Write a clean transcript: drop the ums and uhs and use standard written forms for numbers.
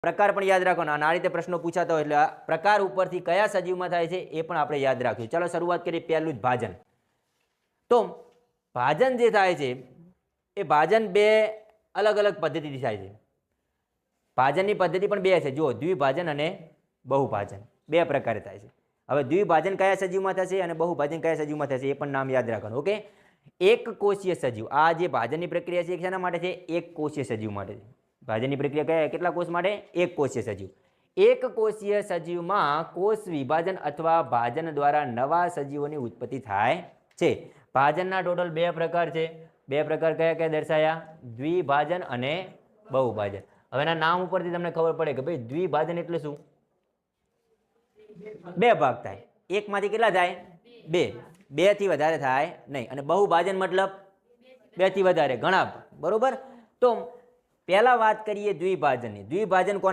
પ્રકાર પણ યાદ રાખવાનો અને આ રીતે પ્રશ્નો પૂછાતા હોય એટલે આ પ્રકાર ઉપરથી કયા સજીવમાં થાય છે એ પણ આપણે યાદ રાખીશું. ચાલો શરૂઆત કરીએ. પહેલું જ ભાજન. તો ભાજન જે થાય છે એ ભાજન બે અલગ અલગ પદ્ધતિથી થાય છે. ભાજનની પદ્ધતિ પણ બે છે. જુઓ, દ્વિભાજન અને બહુભાજન બે પ્રકારે થાય છે. હવે દ્વિભાજન કયા સજીવમાં થશે અને બહુભાજન કયા સજીવમાં થશે એ પણ નામ યાદ રાખવાનું. ઓકે, એક કોષીય સજીવ, આ જે ભાજનની પ્રક્રિયા છે એ શેના માટે છે? એક કોષીય સજીવ માટે છે. ભાજનની પ્રક્રિયા કયા કેટલા કોષ માટે? એક કોષીય સજીવ. એક કોષીય સજીવમાં કોષ વિભાજન અથવા ભાજન દ્વારા નવા સજીવોની ઉત્પત્તિ થાય છે. ભાજનના ટોટલ બે પ્રકાર છે. બે પ્રકાર કયા કયા દર્શાયા? દ્વિભાજન અને બહુભાજન. હવે એના નામ ઉપરથી તમને ખબર પડે કે ભાઈ દ્વિભાજન એટલે શું? બે ભાગ થાય. એકમાંથી કેટલા થાય? બે. બે થી વધારે થાય નહીં. અને બહુભાજન મતલબ બે થી વધારે, ઘણા. બરોબર. તો પહેલા વાત કરીએ દ્વિભાજનની. દ્વિભાજન કોના